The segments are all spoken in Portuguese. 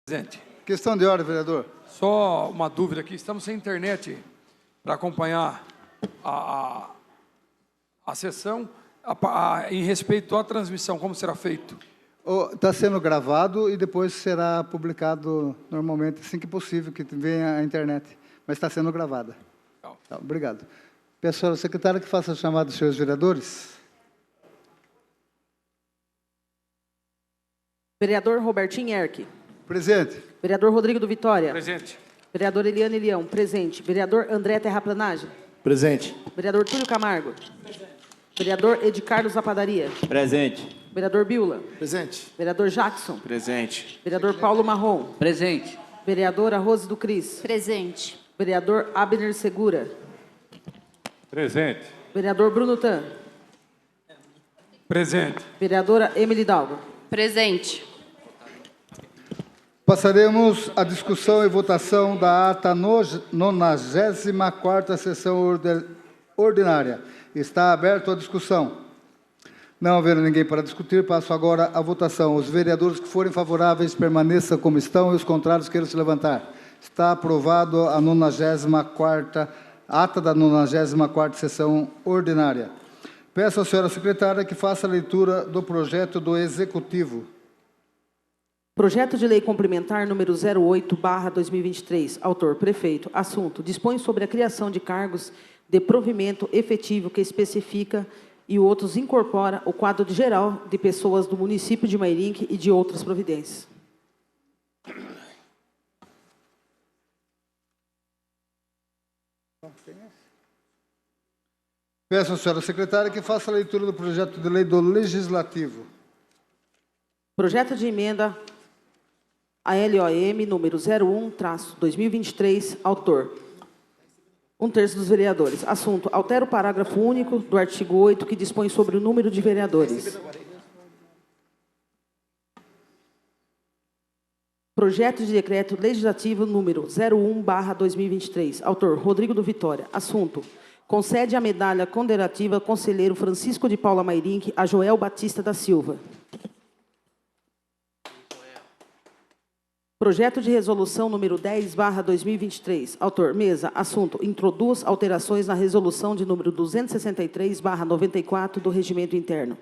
Presidente. Questão de ordem, vereador. Só uma dúvida aqui. Estamos sem internet para acompanhar a sessão em respeito à transmissão. Como será feito? Está sendo gravado e depois será publicado normalmente, assim que possível, que venha a internet. Mas está sendo gravada. Tá, obrigado. Peço à secretária que faça a chamada dos senhores vereadores. Vereador Robertinho Erck. Presente. Vereador Rodrigo do Vitória. Presente. Vereador Eliane Leão. Presente. Vereador André Terraplanagem. Presente. Vereador Túlio Camargo. Vereador Ed Carlos da Padaria. Presente. Vereador Biula. Presente. Vereador Jackson. Presente. Vereador Paulo Marrom. Presente. Vereadora Rose do Cris. Presente. Vereador Abner Segura. Presente. Vereador Bruno Tan. Presente. Vereadora Emily Dalva. Presente. Passaremos à discussão e votação da ata 94ª sessão ordinária. Está aberta a discussão. Não havendo ninguém para discutir, passo agora à votação. Os vereadores que forem favoráveis permaneçam como estão e os contrários queiram se levantar. Está aprovado a ata da 94ª sessão ordinária. Peço à senhora secretária que faça a leitura do projeto do Executivo. Projeto de Lei Complementar número 08/2023. Autor, prefeito. Assunto, dispõe sobre a criação de cargos de provimento efetivo que especifica e outros incorpora o quadro geral de pessoas do município de Mairinque e de outras providências. Peço à senhora secretária que faça a leitura do projeto de lei do Legislativo. Projeto de emenda a LOM número 01/2023, autor, 1/3 dos vereadores. Assunto, altera o parágrafo único do artigo 8, que dispõe sobre o número de vereadores. Projeto de decreto legislativo número 01/2023, autor, Rodrigo do Vitória. Assunto, concede a medalha condecorativa conselheiro Francisco de Paula Mairinque a Joel Batista da Silva. Projeto de resolução número 10/2023. Autor, mesa. Assunto, introduz alterações na resolução de número 263/94 do Regimento Interno.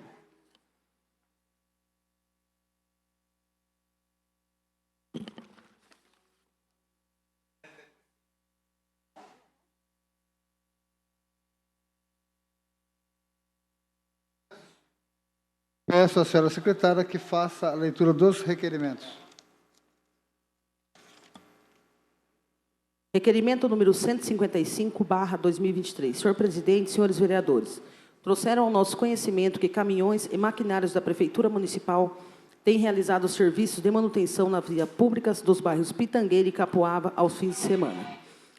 Peço à senhora secretária que faça a leitura dos requerimentos. Requerimento número 155/2023. Senhor presidente, senhores vereadores, trouxeram ao nosso conhecimento que caminhões e maquinários da Prefeitura Municipal têm realizado serviços de manutenção na via públicas dos bairros Pitangueira e Capoava aos fins de semana.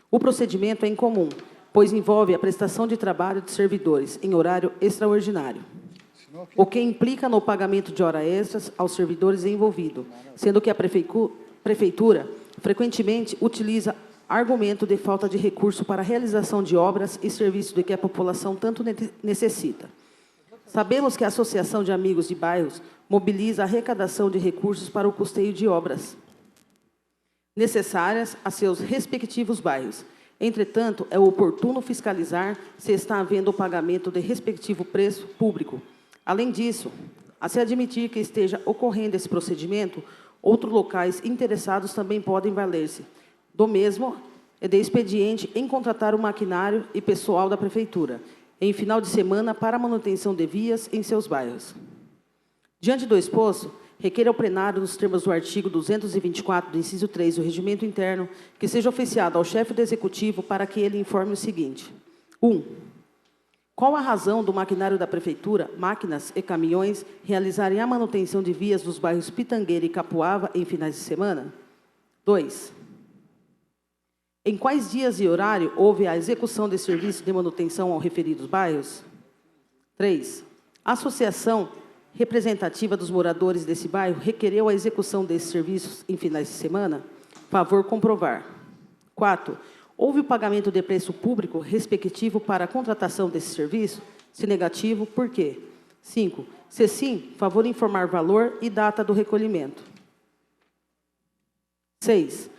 O procedimento é incomum, pois envolve a prestação de trabalho de servidores em horário extraordinário, o que implica no pagamento de horas extras aos servidores envolvidos, sendo que a Prefeitura frequentemente utiliza argumento de falta de recurso para a realização de obras e serviços de que a população tanto necessita. Sabemos que a Associação de Amigos de Bairros mobiliza a arrecadação de recursos para o custeio de obras necessárias a seus respectivos bairros. Entretanto, é oportuno fiscalizar se está havendo o pagamento de respectivo preço público. Além disso, a se admitir que esteja ocorrendo esse procedimento, outros locais interessados também podem valer-se do mesmo é de expediente em contratar o maquinário e pessoal da Prefeitura em final de semana para a manutenção de vias em seus bairros. Diante do exposto, requer ao plenário, nos termos do artigo 224 do inciso 3 do Regimento Interno, que seja oficiado ao chefe do Executivo para que ele informe o seguinte. 1. Qual a razão do maquinário da Prefeitura, máquinas e caminhões, realizarem a manutenção de vias dos bairros Pitangueira e Capoava em finais de semana? 2. Em quais dias e horário houve a execução de serviço de manutenção aos referidos bairros? 3. A associação representativa dos moradores desse bairro requereu a execução desses serviços em finais de semana? Favor comprovar. 4. Houve o pagamento de preço público respectivo para a contratação desse serviço? Se negativo, por quê? 5. Se sim, favor informar valor e data do recolhimento. 6.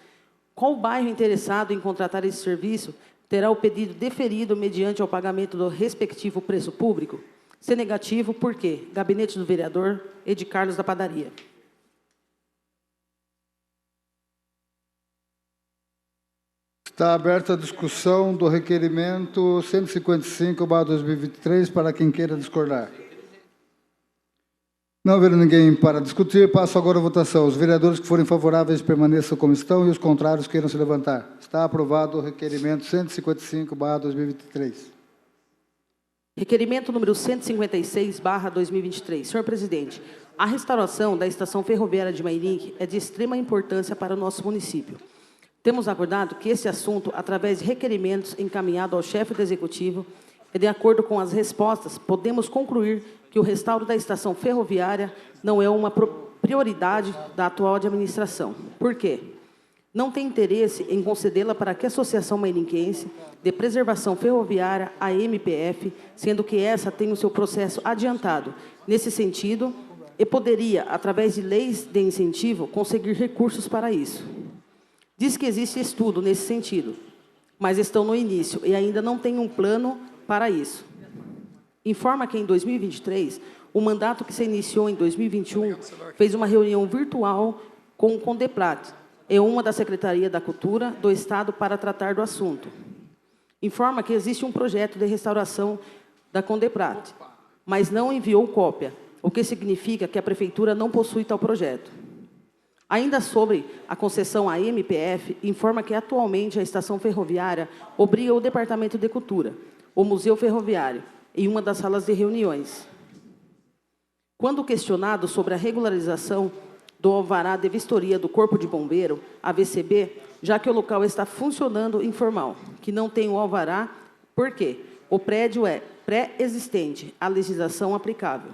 Qual bairro interessado em contratar esse serviço terá o pedido deferido mediante ao pagamento do respectivo preço público? Se negativo, por quê? Gabinete do vereador Edi Carlos da Padaria. Está aberta a discussão do requerimento 155/2023 para quem queira discordar. Não havendo ninguém para discutir, passo agora a votação. Os vereadores que forem favoráveis permaneçam como estão e os contrários queiram se levantar. Está aprovado o requerimento 155/2023. Requerimento número 156/2023. Senhor presidente, a restauração da estação ferroviária de Mairinque é de extrema importância para o nosso município. Temos acordado que esse assunto, através de requerimentos encaminhados ao chefe do executivo, e de acordo com as respostas, podemos concluir que o restauro da estação ferroviária não é uma prioridade da atual administração. Por quê? Não tem interesse em concedê-la para que a Associação Mairinquense de Preservação Ferroviária, a MPF, sendo que essa tem o seu processo adiantado nesse sentido e poderia, através de leis de incentivo, conseguir recursos para isso. Diz que existe estudo nesse sentido, mas estão no início e ainda não tem um plano para isso. Informa que em 2023, o mandato que se iniciou em 2021 fez uma reunião virtual com o CONDEPLAT e uma da Secretaria da Cultura do Estado para tratar do assunto. Informa que existe um projeto de restauração da CONDEPLAT, mas não enviou cópia, o que significa que a Prefeitura não possui tal projeto. Ainda sobre a concessão à MPF, informa que atualmente a estação ferroviária obriga o Departamento de Cultura, o Museu Ferroviário, em uma das salas de reuniões. Quando questionado sobre a regularização do alvará de vistoria do Corpo de Bombeiro, AVCB, já que o local está funcionando informal, que não tem o alvará, por quê? O prédio é pré-existente à legislação aplicável.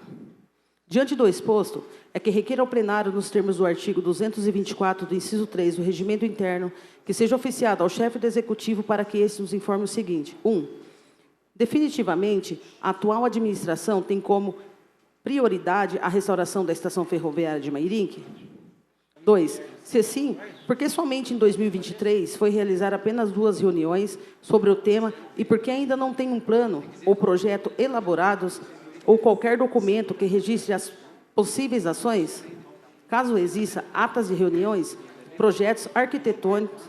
Diante do exposto, é que requer ao plenário, nos termos do artigo 224 do inciso 3 do Regimento Interno, que seja oficiado ao chefe do Executivo para que este nos informe o seguinte. 1. Definitivamente, a atual administração tem como prioridade a restauração da estação ferroviária de Mairinque? 2. Se sim, por que somente em 2023 foi realizar apenas 2 reuniões sobre o tema e por que ainda não tem um plano ou projeto elaborados ou qualquer documento que registre as possíveis ações? Caso exista atas de reuniões, projetos arquitetônicos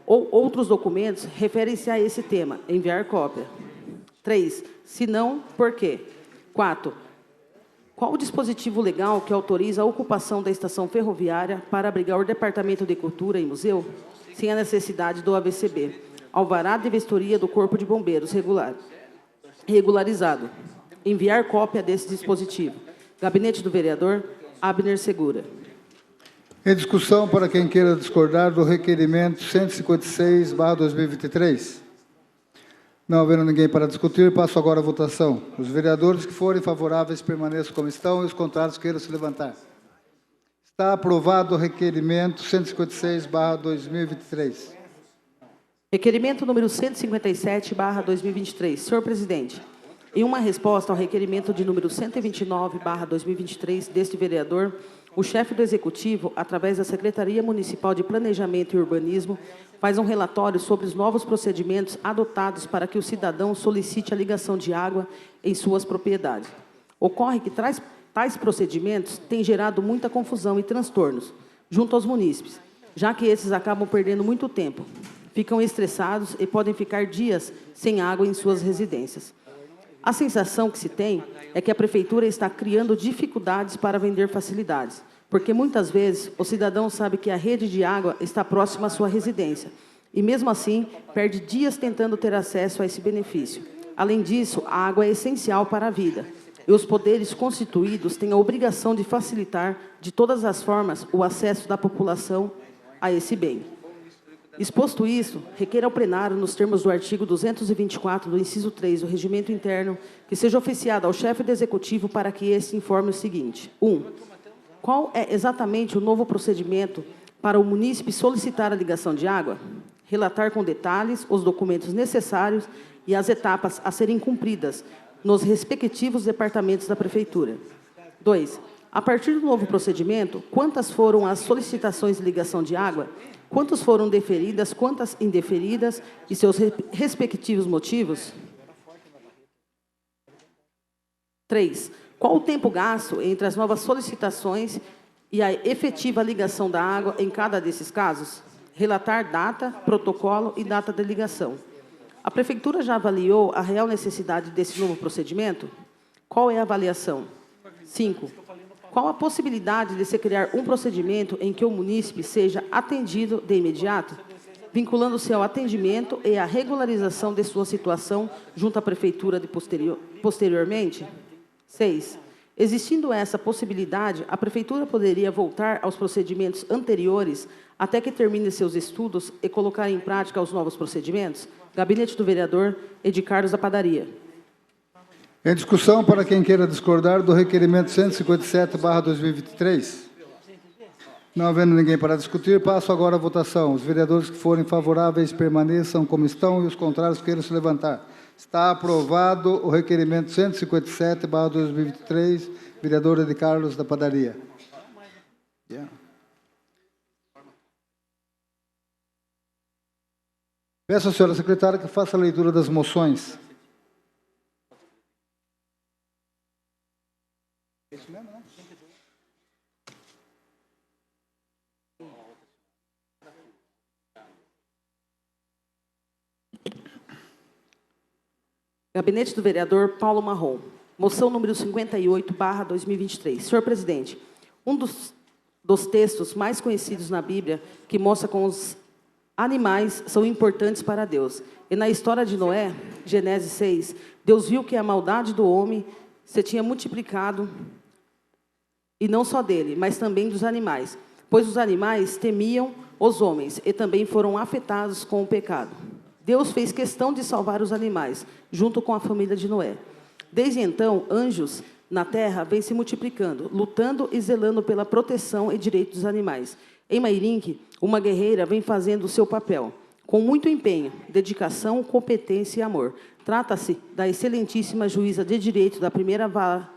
ou outros documentos, referem-se a esse tema, enviar cópia. 3. Se não, por quê? 4. Qual o dispositivo legal que autoriza a ocupação da estação ferroviária para abrigar o Departamento de Cultura e Museu, sem a necessidade do AVCB? Alvará de vistoria do Corpo de Bombeiros regularizado. Enviar cópia desse dispositivo. Gabinete do vereador Abner Segura. Em discussão, para quem queira discordar do requerimento 156/2023. Não havendo ninguém para discutir, passo agora a votação. Os vereadores que forem favoráveis permaneçam como estão e os contrários queiram se levantar. Está aprovado o requerimento 156/2023. Requerimento número 157/2023. Senhor presidente, em uma resposta ao requerimento de número 129/2023 deste vereador, o chefe do Executivo, através da Secretaria Municipal de Planejamento e Urbanismo, faz um relatório sobre os novos procedimentos adotados para que o cidadão solicite a ligação de água em suas propriedades. Ocorre que tais procedimentos têm gerado muita confusão e transtornos junto aos munícipes, já que esses acabam perdendo muito tempo, ficam estressados e podem ficar dias sem água em suas residências. A sensação que se tem é que a Prefeitura está criando dificuldades para vender facilidades, porque muitas vezes o cidadão sabe que a rede de água está próxima à sua residência e, mesmo assim, perde dias tentando ter acesso a esse benefício. Além disso, a água é essencial para a vida e os poderes constituídos têm a obrigação de facilitar, de todas as formas, o acesso da população a esse bem. Exposto isso, requer ao plenário, nos termos do artigo 224 do inciso 3 do Regimento Interno, que seja oficiado ao chefe do Executivo para que este informe o seguinte. 1. Qual é exatamente o novo procedimento para o munícipe solicitar a ligação de água? Relatar com detalhes os documentos necessários e as etapas a serem cumpridas nos respectivos departamentos da Prefeitura. 2. A partir do novo procedimento, quantas foram as solicitações de ligação de água? Quantas foram deferidas, quantas indeferidas e seus respectivos motivos? 3. Qual o tempo gasto entre as novas solicitações e a efetiva ligação da água em cada desses casos? Relatar data, protocolo e data de ligação. A Prefeitura já avaliou a real necessidade desse novo procedimento? Qual é a avaliação? 5. Qual a possibilidade de se criar um procedimento em que o munícipe seja atendido de imediato, vinculando-se ao atendimento e à regularização de sua situação junto à Prefeitura posteriormente? 6. Existindo essa possibilidade, a Prefeitura poderia voltar aos procedimentos anteriores até que termine seus estudos e colocar em prática os novos procedimentos? Gabinete do Vereador Edi Carlos da Padaria. Em discussão, para quem queira discordar do requerimento 157/2023. Não havendo ninguém para discutir, passo agora à votação. Os vereadores que forem favoráveis permaneçam como estão e os contrários queiram se levantar. Está aprovado o requerimento 157/2023. Vereador Edi Carlos da Padaria. Peço à senhora secretária que faça a leitura das moções. Gabinete do Vereador Paulo Marrom. Moção número 58/2023. Senhor presidente, um dos textos mais conhecidos na Bíblia que mostra como os animais são importantes para Deus. E na história de Noé, Gênesis 6, Deus viu que a maldade do homem se tinha multiplicado, e não só dele, mas também dos animais, pois os animais temiam os homens e também foram afetados com o pecado. Deus fez questão de salvar os animais, junto com a família de Noé. Desde então, anjos na terra vêm se multiplicando, lutando e zelando pela proteção e direito dos animais. Em Mairinque, uma guerreira vem fazendo o seu papel, com muito empenho, dedicação, competência e amor. Trata-se da excelentíssima juíza de direito da primeira vara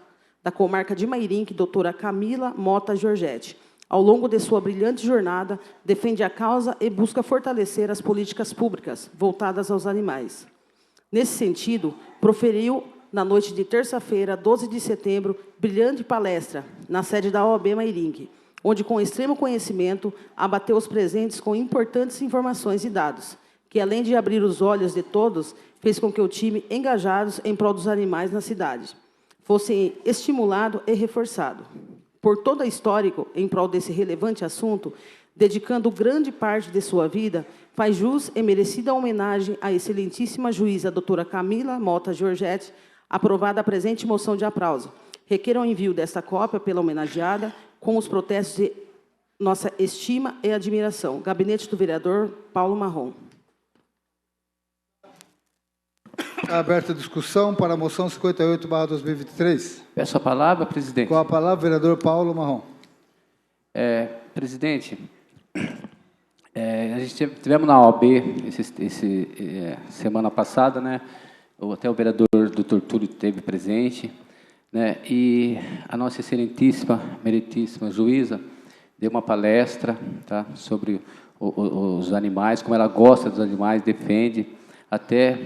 da comarca de Mairinque, doutora Camila Mota Giorgetti. Ao longo de sua brilhante jornada, defende a causa e busca fortalecer as políticas públicas voltadas aos animais. Nesse sentido, proferiu, na noite de terça-feira, 12 de setembro, brilhante palestra na sede da OAB Mairinque, onde, com extremo conhecimento, abateu os presentes com importantes informações e dados, que, além de abrir os olhos de todos, fez com que o time, engajados em prol dos animais na cidade, fosse estimulado e reforçado. Por todo o histórico em prol desse relevante assunto, dedicando grande parte de sua vida, faz jus e merecida homenagem à excelentíssima juíza doutora Camila Mota Giorgetti, aprovada a presente moção de aplauso. Requeram o envio desta cópia pela homenageada, com os protestos de nossa estima e admiração. Gabinete do Vereador Paulo Marrom. Aberta a discussão para a moção 58/2023. Peço a palavra, presidente. Com a palavra, vereador Paulo Marrom. Presidente, a gente tivemos na OAB semana passada, né? Até o vereador Dr. Túlio esteve presente, né? E a nossa excelentíssima, meritíssima juíza deu uma palestra, tá, sobre os animais, como ela gosta dos animais, defende até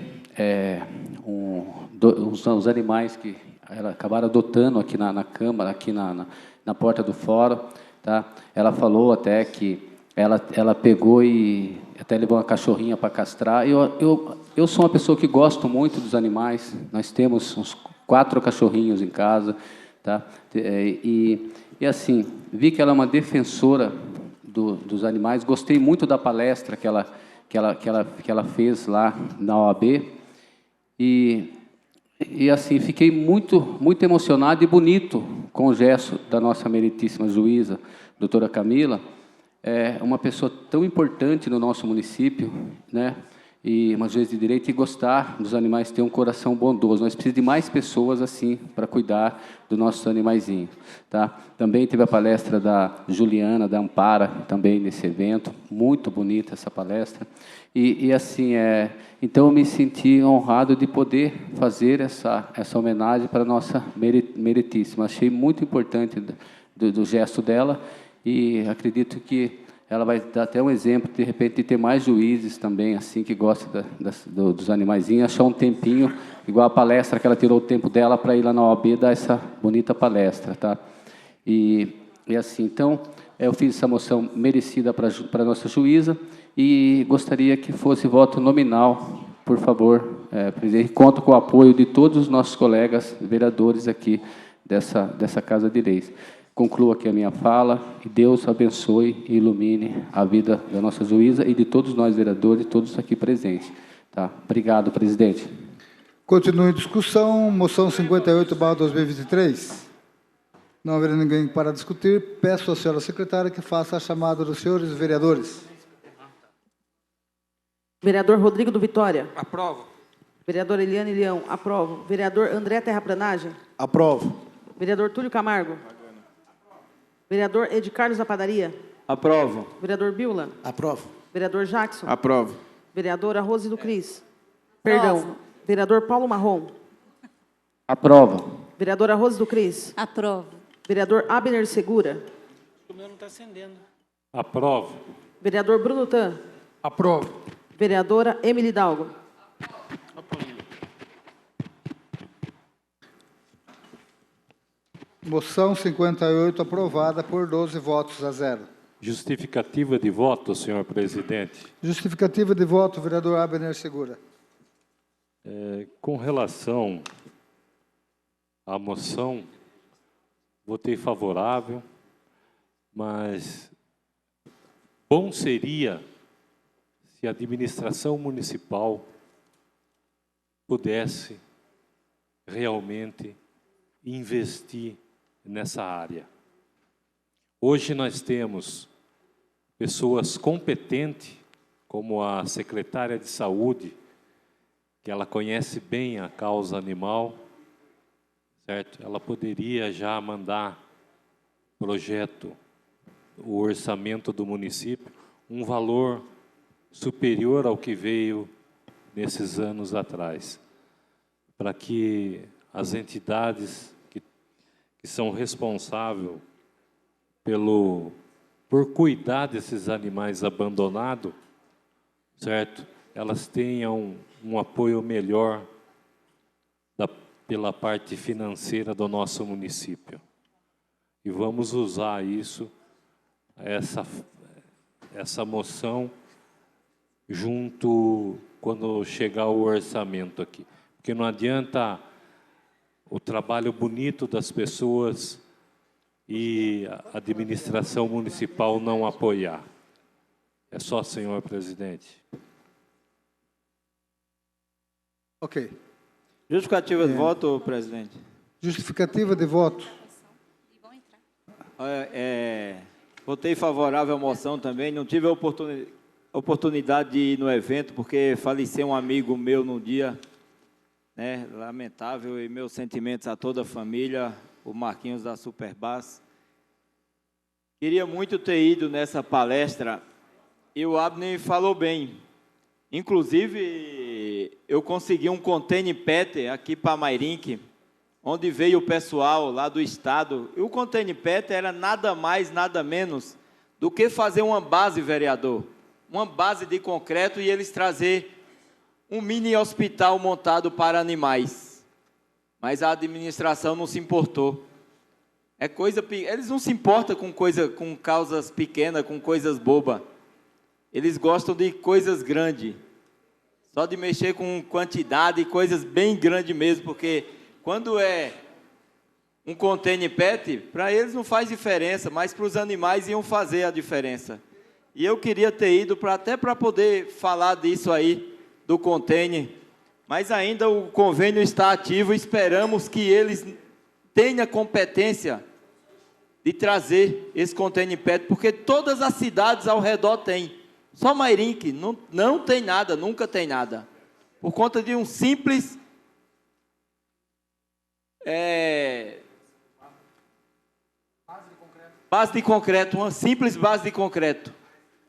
os animais que ela acabaram adotando aqui na Câmara, aqui na porta do fórum, tá? Ela falou até que ela pegou e até levou uma cachorrinha para castrar. Eu sou uma pessoa que gosto muito dos animais. Nós temos uns 4 cachorrinhos em casa, tá? E assim, vi que ela é uma defensora dos animais. Gostei muito da palestra que ela fez lá na OAB. E assim, fiquei muito emocionado e bonito com o gesto da nossa meritíssima juíza, doutora Camila. É uma pessoa tão importante no nosso município, né? E uma juíza de direito, e gostar dos animais, ter um coração bondoso. Nós precisamos de mais pessoas assim para cuidar dos nossos animaizinhos, tá? Também teve a palestra da Juliana, da Ampara, também nesse evento, muito bonita essa palestra. E assim, então eu me senti honrado de poder fazer essa homenagem para a nossa meritíssima. Achei muito importante do gesto dela, e acredito que ela vai dar até um exemplo, de repente, de ter mais juízes também, assim, que gostam dos animaizinhos, achar um tempinho, igual a palestra que ela tirou o tempo dela para ir lá na OAB dar essa bonita palestra, tá? E assim, então, eu fiz essa moção merecida para a nossa juíza e gostaria que fosse voto nominal, por favor, presidente. Conto com o apoio de todos os nossos colegas vereadores aqui dessa Casa de Leis. Concluo aqui a minha fala e Deus abençoe e ilumine a vida da nossa juíza e de todos nós vereadores, todos aqui presentes. Tá? Obrigado, presidente. Continue a discussão. Moção 58/2023. Não havendo ninguém para discutir, peço à senhora secretária que faça a chamada dos senhores vereadores. Vereador Rodrigo do Vitória. Aprovo. Vereadora Eliane Leão. Aprovo. Vereador André Terraplanagem. Aprovo. Vereador Túlio Camargo. Vereador Ed Carlos da Padaria. Aprovo. Vereador Biula. Aprovo. Vereador Jackson. Aprovo. Vereadora Rose do Cris. Perdão. Vereador Paulo Marrom. Aprova. Vereadora Rose do Cris. Aprovo. Vereador Abner Segura. O meu não está acendendo. Aprovo. Vereador Bruno Tan. Aprovo. Vereadora Emily Dalgo. Moção 58 aprovada por 12 votos a 0. Justificativa de voto, senhor presidente. Justificativa de voto, vereador Abner Segura. Com relação à moção, votei favorável, mas bom seria se a administração municipal pudesse realmente investir nessa área. Hoje nós temos pessoas competentes, como a secretária de saúde, que ela conhece bem a causa animal, certo? Ela poderia já mandar projeto, o orçamento do município, um valor superior ao que veio nesses anos atrás, para que as entidades que são responsáveis por cuidar desses animais abandonados, certo? Elas tenham um apoio melhor pela parte financeira do nosso município. E vamos usar isso, essa moção, junto quando chegar o orçamento aqui. Porque não adianta o trabalho bonito das pessoas e a administração municipal não apoiar. É só, senhor presidente. Ok. Justificativa de voto, presidente. Justificativa de voto. Votei favorável à moção também. Não tive a oportunidade de ir no evento, porque faleceu um amigo meu num dia, né, lamentável, e meus sentimentos a toda a família, o Marquinhos da Superbass. Queria muito ter ido nessa palestra, e o Abner falou bem. Inclusive, eu consegui um container PET aqui para Mairinque, onde veio o pessoal lá do estado. E o container PET era nada mais, nada menos do que fazer uma base, vereador. Uma base de concreto e eles trazer um mini hospital montado para animais. Mas a administração não se importou. Eles não se importam com causas pequenas, com coisas bobas. Eles gostam de coisas grandes. Só de mexer com quantidade e coisas bem grandes mesmo, porque quando é um container PET, para eles não faz diferença, mas para os animais iam fazer a diferença. E eu queria ter ido até para poder falar disso aí, do container, mas ainda o convênio está ativo, esperamos que eles tenham competência de trazer esse container PET, porque todas as cidades ao redor têm, só Mairinque não tem nada, nunca tem nada, por conta de um simples base de concreto, uma simples base de concreto,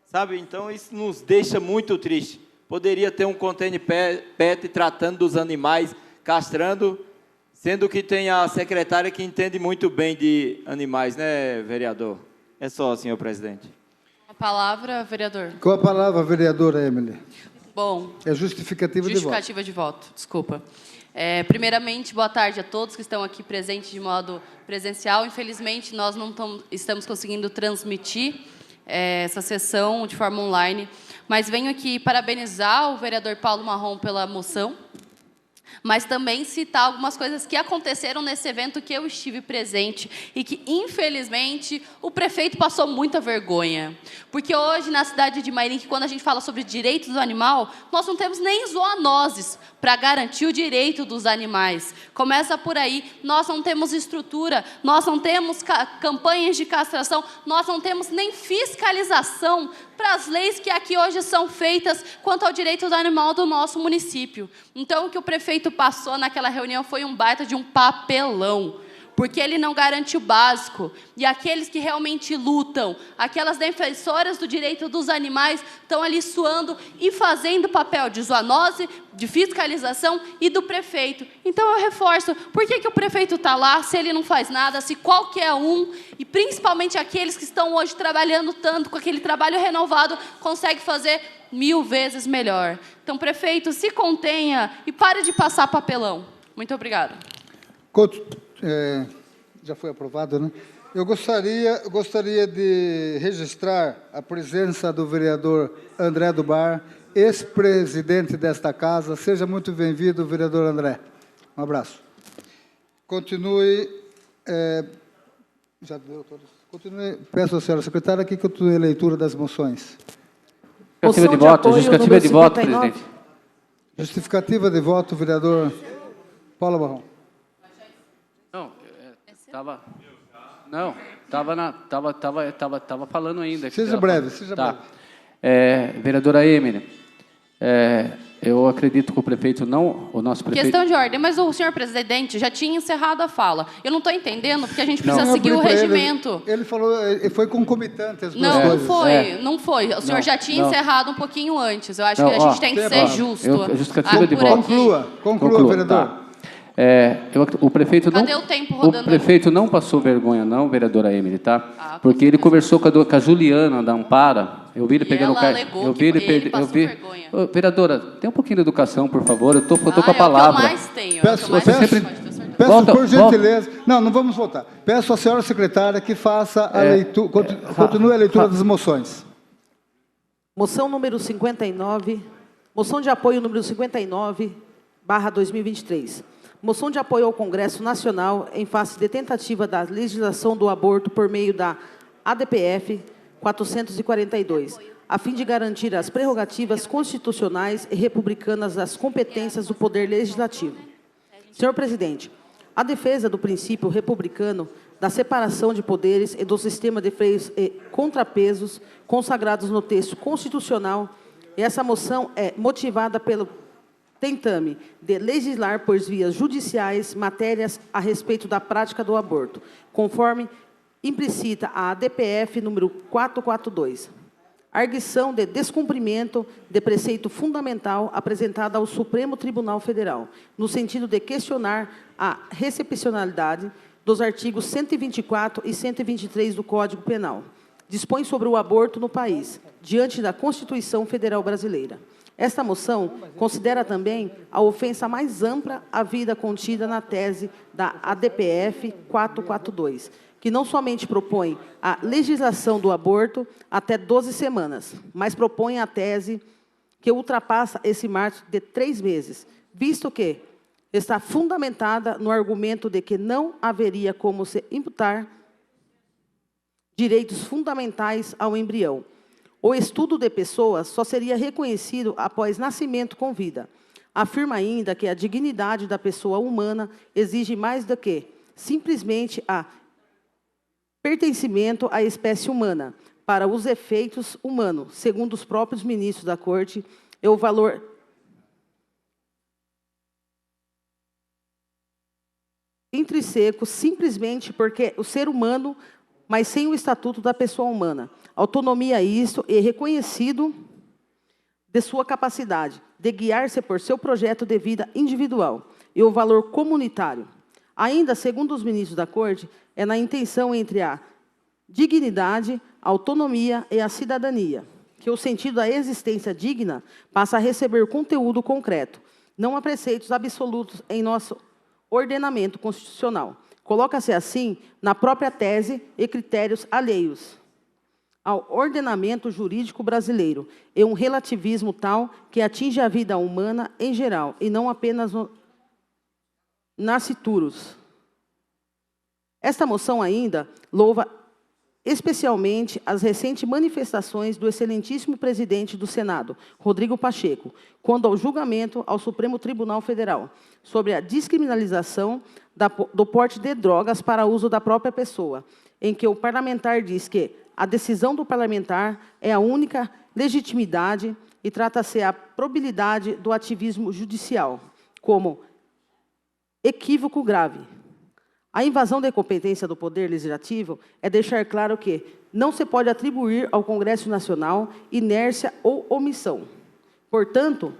sabe? Então isso nos deixa muito triste. Poderia ter um container PET tratando dos animais, castrando, Sendo que tem a secretária que entende muito bem de animais, né, vereador? É só, senhor presidente. A palavra, vereador. Com a palavra, vereadora Emily. Bom, É justificativa de voto. justificativa de voto, desculpa. Primeiramente, boa tarde a todos que estão aqui presentes de modo presencial. Infelizmente, nós não estamos conseguindo transmitir essa sessão de forma online, mas venho aqui parabenizar o vereador Paulo Marrom pela moção, mas também citar algumas coisas que aconteceram nesse evento que eu estive presente e que, infelizmente, o prefeito passou muita vergonha. Porque hoje, na cidade de Mairinque, quando a gente fala sobre direitos do animal, nós não temos nem zoonoses para garantir o direito dos animais. Começa por aí, nós não temos estrutura, nós não temos campanhas de castração, nós não temos nem fiscalização para as leis que aqui hoje são feitas quanto ao direito do animal do nosso município. Então, o que o prefeito passou naquela reunião foi um baita de um papelão, porque ele não garante o básico. E aqueles que realmente lutam, aquelas defensoras do direito dos animais, estão ali suando e fazendo papel de zoonose, de fiscalização e do prefeito. Então, eu reforço, por que o prefeito está lá se ele não faz nada, se qualquer um, e principalmente aqueles que estão hoje trabalhando tanto, com aquele trabalho renovado, consegue fazer 1000 vezes melhor. Então, prefeito, se contenha e pare de passar papelão. Muito obrigada. Já foi aprovado, né? Eu gostaria de registrar a presença do vereador André do Bar, ex-presidente desta casa. Seja muito bem-vindo, vereador André. Um abraço. Continue. Já deu todos. Continue. Peço à senhora secretária que continue a leitura das moções. Justificativa de voto, presidente. Justificativa de voto, vereador Paulo Marrom. Estava falando ainda. Seja breve, seja breve. Vereadora Emily, eu acredito que o prefeito não, o nosso prefeito... Questão de ordem, mas o senhor presidente já tinha encerrado a fala. Eu não estou entendendo, porque a gente precisa seguir o regimento. Ele falou, foi concomitante as duas não, coisas. Não foi. O senhor já tinha encerrado um pouquinho antes. Eu acho que a gente tem que ser justo. Justificativa de voto. Conclua, vereador. Tá. O prefeito Cadê o tempo rodando? O prefeito não passou vergonha, não, vereadora Emily, tá? Porque ele conversou com a Juliana da Ampara. Eu vi ele pegando o carro. Eu vi ele passou vergonha. Vereadora, tem um pouquinho de educação, por favor. Eu tô com a palavra. É o que eu mais tenho. Peço, por gentileza. Não vamos voltar. Peço à senhora secretária que faça a leitura, continue a leitura das moções. Moção número 59, moção de apoio número 59/2023. Moção de apoio ao Congresso Nacional em face de tentativa da legislação do aborto por meio da ADPF 442, a fim de garantir as prerrogativas constitucionais e republicanas das competências do Poder Legislativo. Senhor presidente, a defesa do princípio republicano da separação de poderes e do sistema de freios e contrapesos consagrados no texto constitucional, e essa moção é motivada pelo tentame de legislar por vias judiciais matérias a respeito da prática do aborto, conforme implicita a ADPF número 442. Arguição de descumprimento de preceito fundamental apresentada ao Supremo Tribunal Federal, no sentido de questionar a recepcionalidade dos artigos 124 e 123 do Código Penal. Dispõe sobre o aborto no país, diante da Constituição Federal Brasileira. Esta moção considera também a ofensa mais ampla à vida contida na tese da ADPF 442, que não somente propõe a legislação do aborto até 12 semanas, mas propõe a tese que ultrapassa esse marco de 3 meses, visto que está fundamentada no argumento de que não haveria como se imputar direitos fundamentais ao embrião. O estudo de pessoas só seria reconhecido após nascimento com vida. Afirma ainda que a dignidade da pessoa humana exige mais do que simplesmente a pertencimento à espécie humana, para os efeitos humanos, segundo os próprios ministros da Corte, é o valor intrínseco, simplesmente porque o ser humano, mas sem o estatuto da pessoa humana. Autonomia isto é reconhecido de sua capacidade de guiar-se por seu projeto de vida individual e o valor comunitário. Ainda, segundo os ministros da Corte, é na intenção entre a dignidade, a autonomia e a cidadania que o sentido da existência digna passa a receber conteúdo concreto, não há preceitos absolutos em nosso ordenamento constitucional. Coloca-se assim na própria tese e critérios alheios ao ordenamento jurídico brasileiro e um relativismo tal que atinge a vida humana em geral e não apenas no nascituros. Esta moção ainda louva especialmente as recentes manifestações do excelentíssimo presidente do Senado, Rodrigo Pacheco, quando ao julgamento ao Supremo Tribunal Federal sobre a descriminalização do porte de drogas para uso da própria pessoa, em que o parlamentar diz que a decisão do parlamentar é a única legitimidade e trata-se a probabilidade do ativismo judicial, como equívoco grave. A invasão da competência do Poder Legislativo é deixar claro que não se pode atribuir ao Congresso Nacional inércia ou omissão. Portanto,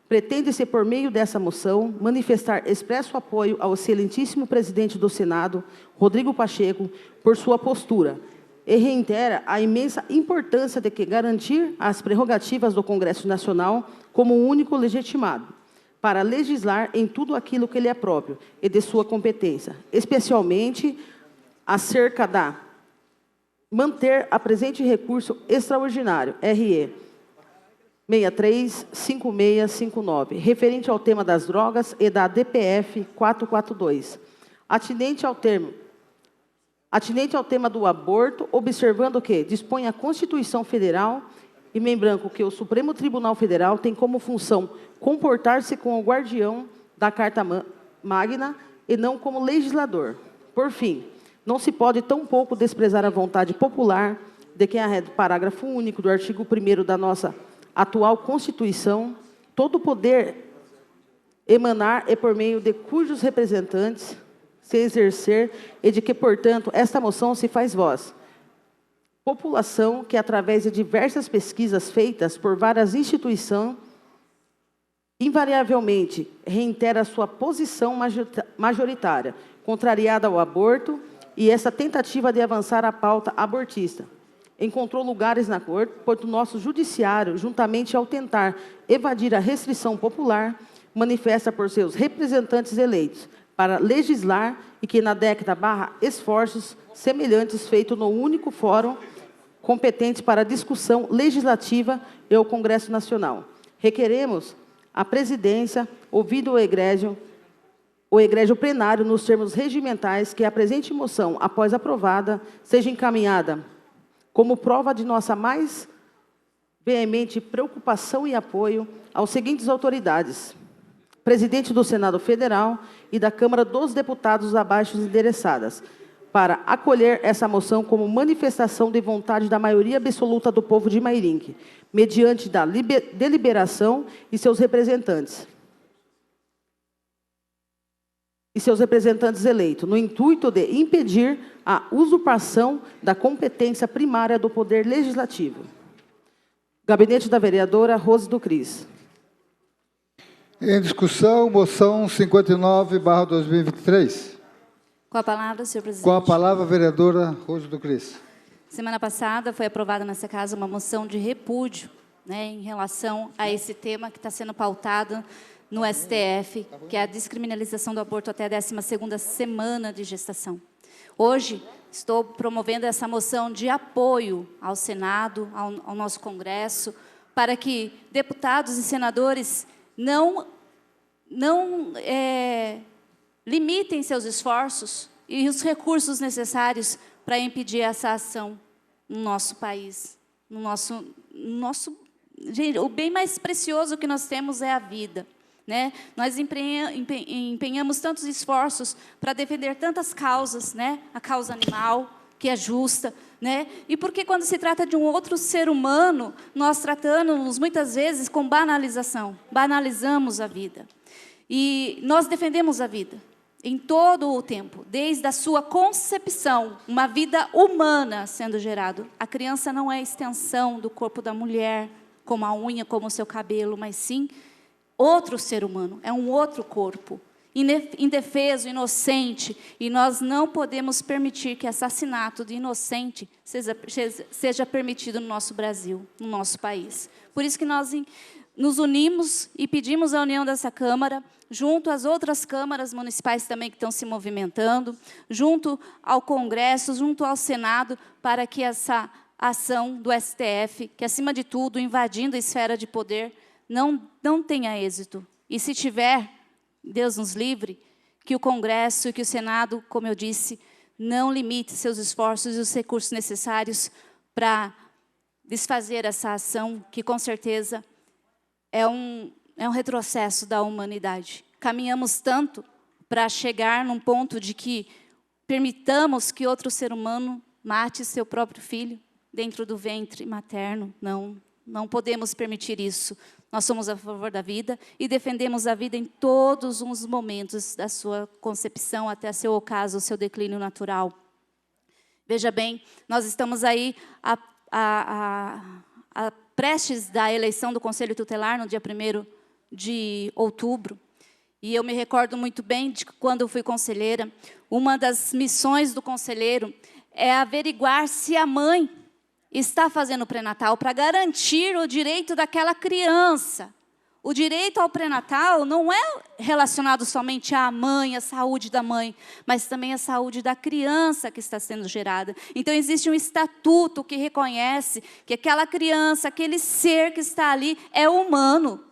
pretende-se, por meio dessa moção, manifestar expresso apoio ao excelentíssimo presidente do Senado, Rodrigo Pacheco, por sua postura, e reitera a imensa importância de que garantir as prerrogativas do Congresso Nacional como único legitimado, para legislar em tudo aquilo que lhe é próprio e de sua competência, especialmente acerca da manter a presente recurso extraordinário, RE 635659, referente ao tema das drogas e da DPF 442, atinente ao tema do aborto, observando que dispõe a Constituição Federal e lembrando que o Supremo Tribunal Federal tem como função comportar-se como o guardião da Carta Magna e não como legislador. Por fim, não se pode tampouco desprezar a vontade popular de quem arreda o parágrafo único do artigo 1º da nossa atual Constituição, todo poder emanar e por meio de cujos representantes se exercer e de que, portanto, esta moção se faz voz. População que, através de diversas pesquisas feitas por várias instituições, invariavelmente reitera sua posição majoritária, contrariada ao aborto, e essa tentativa de avançar a pauta abortista. Encontrou lugares na Corte, pois o nosso judiciário, juntamente ao tentar evadir a restrição popular, manifesta por seus representantes eleitos para legislar e que na década barra esforços semelhantes feitos no único fórum competente para discussão legislativa e o Congresso Nacional. Requeremos a presidência, ouvido o egrégio plenário nos termos regimentais, que a presente moção, após aprovada, seja encaminhada como prova de nossa mais veemente preocupação e apoio aos seguintes autoridades: presidente do Senado Federal e da Câmara dos Deputados abaixo endereçadas, para acolher essa moção como manifestação de vontade da maioria absoluta do povo de Mairinque, mediante da deliberação e seus representantes eleitos, no intuito de impedir a usurpação da competência primária do Poder Legislativo. Gabinete da vereadora Rose do Cris. Em discussão, moção 59/2023. Com a palavra, senhor presidente. Com a palavra, a vereadora Rose do Cris. Semana passada foi aprovada nessa casa uma moção de repúdio, né, em relação a esse tema que está sendo pautado no STF, que é a descriminalização do aborto até a 12ª semana de gestação. Hoje, estou promovendo essa moção de apoio ao Senado, ao nosso Congresso, para que deputados e senadores não limitem seus esforços e os recursos necessários para impedir essa ação no nosso país. Gente, o bem mais precioso que nós temos é a vida, né? Nós empenhamos tantos esforços para defender tantas causas, né? A causa animal, que é justa, né? E por que, quando se trata de um outro ser humano, nós tratamos muitas vezes com banalização? Banalizamos a vida. E nós defendemos a vida em todo o tempo, desde a sua concepção, uma vida humana sendo gerada. A criança não é extensão do corpo da mulher, como a unha, como o seu cabelo, mas sim outro ser humano, é um outro corpo. indefeso, inocente, e nós não podemos permitir que assassinato de inocente seja permitido no nosso Brasil, no nosso país. Por isso que nós nos unimos e pedimos a união dessa Câmara, junto às outras câmaras municipais também que estão se movimentando, junto ao Congresso, junto ao Senado, para que essa ação do STF, que, acima de tudo, invadindo a esfera de poder, não tenha êxito. E se tiver, Deus nos livre, que o Congresso e que o Senado, como eu disse, não limite seus esforços e os recursos necessários para desfazer essa ação, que, com certeza, é um retrocesso da humanidade. Caminhamos tanto para chegar num ponto de que permitamos que outro ser humano mate seu próprio filho dentro do ventre materno. Não podemos permitir isso. Nós somos a favor da vida e defendemos a vida em todos os momentos da sua concepção até seu ocaso, o seu declínio natural. Veja bem, nós estamos aí prestes da eleição do Conselho Tutelar, no dia 1º de outubro. E eu me recordo muito bem de que, quando eu fui conselheira, uma das missões do conselheiro é averiguar se a mãe está fazendo pré-natal para garantir o direito daquela criança. O direito ao pré-natal não é relacionado somente à mãe, à saúde da mãe, mas também à saúde da criança que está sendo gerada. Então, existe um estatuto que reconhece que aquela criança, aquele ser que está ali, é humano,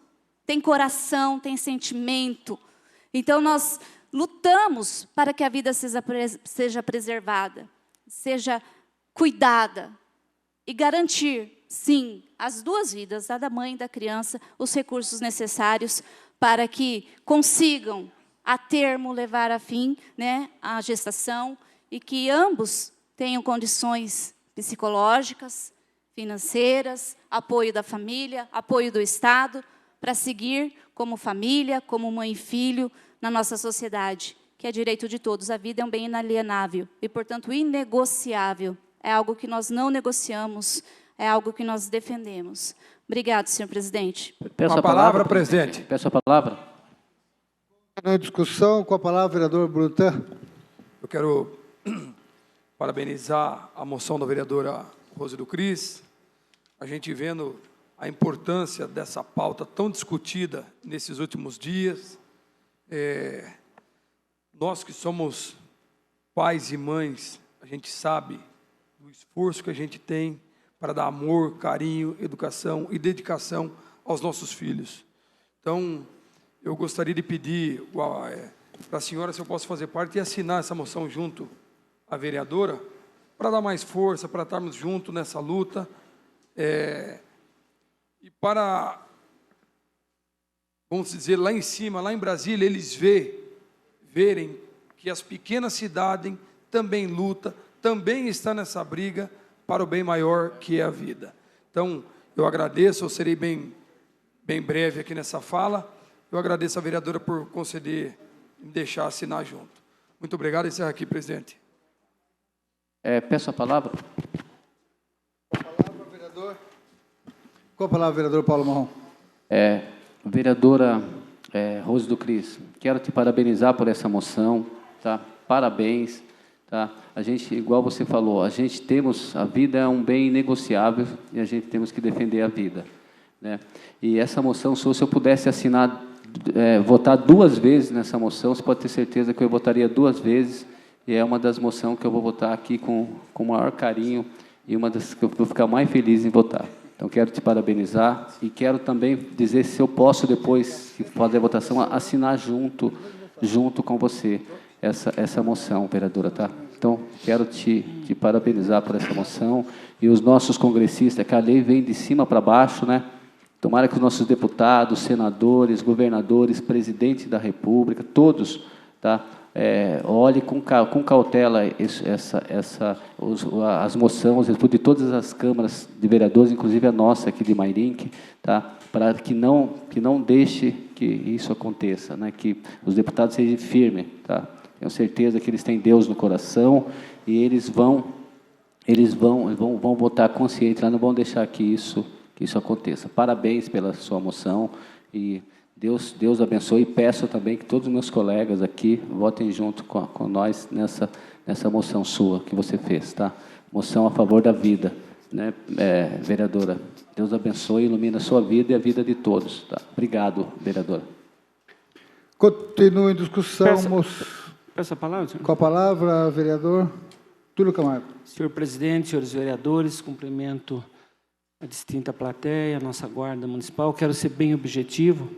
tem coração, tem sentimento. Então, nós lutamos para que a vida seja preservada, seja cuidada, e garantir, sim, as duas vidas, a da mãe e da criança, os recursos necessários para que consigam, a termo, levar a fim, né, a gestação, e que ambos tenham condições psicológicas, financeiras, apoio da família, apoio do Estado, para seguir como família, como mãe e filho, na nossa sociedade, que é direito de todos. A vida é um bem inalienável e, portanto, inegociável. É algo que nós não negociamos, é algo que nós defendemos. Obrigado, senhor presidente. Peço a palavra, presidente. Peço a palavra. Na discussão, com a palavra, vereador Brutan. Eu quero parabenizar a moção da vereadora Rose do Cris. A gente vendo a importância dessa pauta tão discutida nesses últimos dias. Nós que somos pais e mães, a gente sabe do esforço que a gente tem para dar amor, carinho, educação e dedicação aos nossos filhos. Então, eu gostaria de pedir para a senhora se eu posso fazer parte e assinar essa moção junto à vereadora, para dar mais força, para estarmos juntos nessa luta, e para, vamos dizer, lá em cima, lá em Brasília, eles verem que as pequenas cidades também lutam, também estão nessa briga para o bem maior que é a vida. Então, eu agradeço, eu serei bem breve aqui nessa fala. Eu agradeço a vereadora por conceder e me deixar assinar junto. Muito obrigado. Encerro aqui, presidente. Peço a palavra. Com a palavra, vereador Paulo Marrom. Vereadora Rose do Cris, quero te parabenizar por essa moção, tá? Parabéns, tá? A gente, igual você falou, a vida é um bem inegociável e a gente temos que defender a vida, né? E essa moção, se eu pudesse assinar, votar 2 vezes nessa moção, você pode ter certeza que eu votaria 2 vezes, e é uma das moções que eu vou votar aqui com o maior carinho e uma das que eu vou ficar mais feliz em votar. Então, quero te parabenizar e quero também dizer se eu posso, depois de fazer a votação, assinar junto com você essa moção, vereadora, tá? Então, quero te parabenizar por essa moção e os nossos congressistas, que a lei vem de cima para baixo, né? Tomara que os nossos deputados, senadores, governadores, presidente da República, todos, tá? Olhe com cautela as moções de todas as câmaras de vereadores, inclusive a nossa aqui de Mairinque, tá? Para que não deixe que isso aconteça, né? Que os deputados sejam firmes, tá? Tenho certeza que eles têm Deus no coração e eles vão votar consciente, lá não vão deixar que isso aconteça. Parabéns pela sua moção e Deus abençoe, e peço também que todos os meus colegas aqui votem junto com nós nessa moção sua que você fez, tá? Moção a favor da vida, né, vereadora? Deus abençoe e ilumine a sua vida e a vida de todos, tá? Obrigado, vereadora. Continua em discussão. Peço a palavra, senhor. Com a palavra, vereador Túlio Camargo. Senhor presidente, senhores vereadores, cumprimento a distinta plateia, a nossa guarda municipal. Quero ser bem objetivo,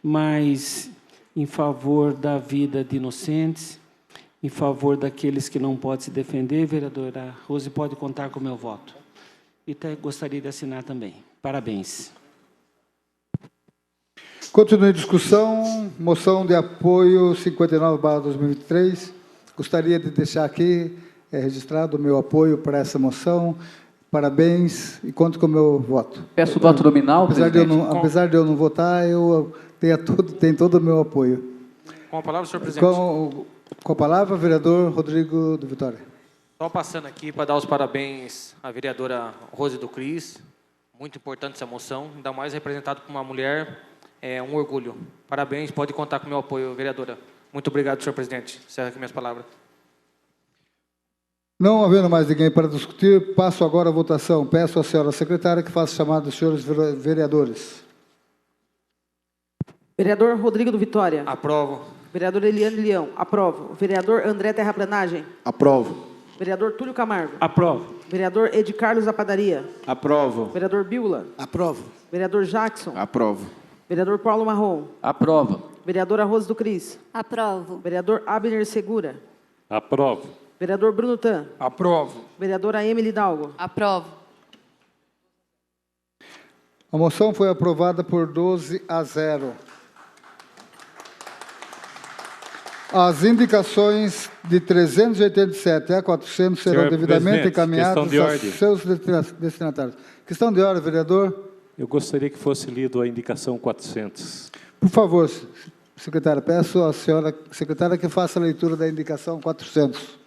mas em favor da vida de inocentes, em favor daqueles que não podem se defender, vereadora Rose pode contar com o meu voto. E até gostaria de assinar também. Parabéns. Continua em discussão, moção de apoio 59/2023. Gostaria de deixar aqui registrado o meu apoio para essa moção. Parabéns e conto com o meu voto. Peço o voto nominal, presidente. Apesar de eu não votar, eu tenho todo o meu apoio. Com a palavra, senhor presidente. Com a palavra, vereador Rodrigo do Vitória. Só passando aqui para dar os parabéns à vereadora Rose do Cris. Muito importante essa moção, ainda mais representado por uma mulher, é um orgulho. Parabéns, pode contar com o meu apoio, vereadora. Muito obrigado, senhor presidente. Encerro aqui minhas palavras. Não havendo mais ninguém para discutir, passo agora a votação. Peço à senhora secretária que faça chamada dos senhores vereadores. Vereador Rodrigo do Vitória. Aprovo. Vereador Eliane Leão. Aprovo. Vereador André Terraplanagem. Aprovo. Vereador Túlio Camargo. Aprovo. Vereador Ed Carlos da Padaria. Aprovo. Vereador Biula. Aprovo. Vereador Jackson. Aprovo. Vereador Paulo Marrom. Aprova. Vereadora Rose do Cris. Aprovo. Vereador Abner Segura. Aprovo. Vereador Bruno Tan. Aprovo. Vereadora Emily Dalgo. Aprovo. A moção foi aprovada por 12-0. As indicações de 387 a 400 serão Senhor devidamente presidente, encaminhadas questão de aos ordem. seus destinatários. Questão de ordem, vereador. Eu gostaria que fosse lido a indicação 400. Por favor, secretária, peço à senhora secretária que faça a leitura da indicação 400.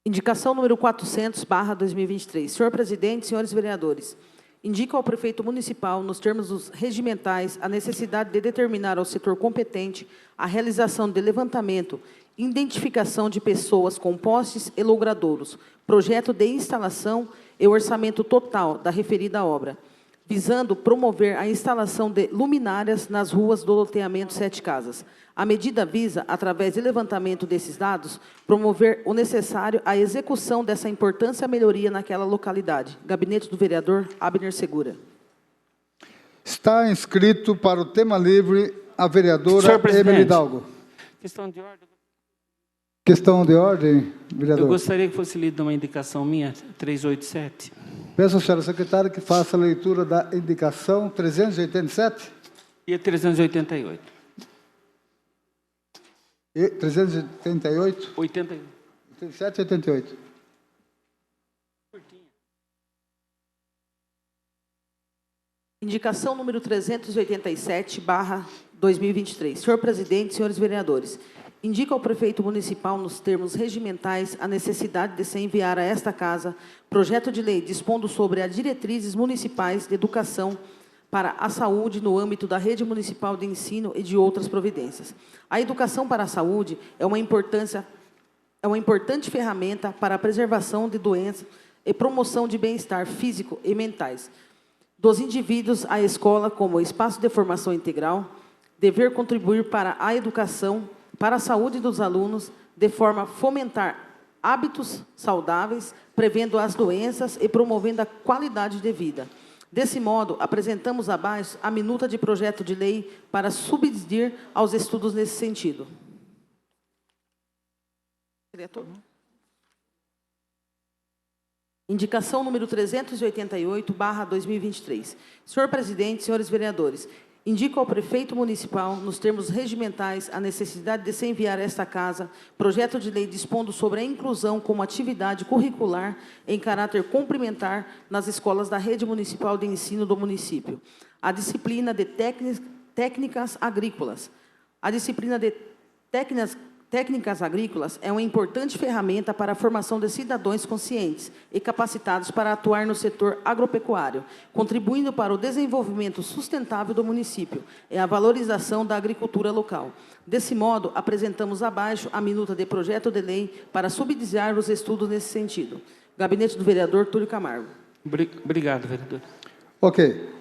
Indicação número 400/2023. Senhor presidente, senhores vereadores, indica ao prefeito municipal, nos termos dos regimentais, a necessidade de determinar ao setor competente a realização de levantamento, identificação de pessoas com postes e logradouros, projeto de instalação e orçamento total da referida obra, visando promover a instalação de luminárias nas ruas do loteamento Sete Casas. A medida visa, através de levantamento desses dados, promover o necessário à execução dessa importante melhoria naquela localidade. Gabinete do vereador Abner Segura. Está inscrito para o tema livre a vereadora Senhor presidente. Emily Dalgo. Questão de ordem. Questão de ordem, vereador. Eu gostaria que fosse lida uma indicação minha, 387. Peço à senhora secretária que faça a leitura da indicação 387 E 388. e 388, 81. 87 e 88. Indicação número 387/2023. Senhor presidente, senhores vereadores, indica ao prefeito municipal, nos termos regimentais, a necessidade de se enviar a esta casa projeto de lei dispondo sobre as diretrizes municipais de educação para a saúde no âmbito da rede municipal de ensino e de outras providências. A educação para a saúde é uma importante ferramenta para a preservação de doenças e promoção de bem-estar físico e mentais dos indivíduos à escola como espaço de formação integral, dever contribuir para a educação, para a saúde dos alunos, de forma a fomentar hábitos saudáveis, prevendo as doenças e promovendo a qualidade de vida. Desse modo, apresentamos abaixo a minuta de projeto de lei para subsidiar aos estudos nesse sentido. Indicação número 388/2023. Senhor presidente, senhores vereadores, indico ao prefeito municipal, nos termos regimentais, a necessidade de se enviar a esta casa projeto de lei dispondo sobre a inclusão como atividade curricular em caráter complementar nas escolas da rede municipal de ensino do município. A disciplina de técnicas agrícolas, a disciplina de Técnicas agrícolas é uma importante ferramenta para a formação de cidadãos conscientes e capacitados para atuar no setor agropecuário, contribuindo para o desenvolvimento sustentável do município e a valorização da agricultura local. Desse modo, apresentamos abaixo a minuta de projeto de lei para subsidiar os estudos nesse sentido. Gabinete do vereador Túlio Camargo. Obrigado, vereador. Ok.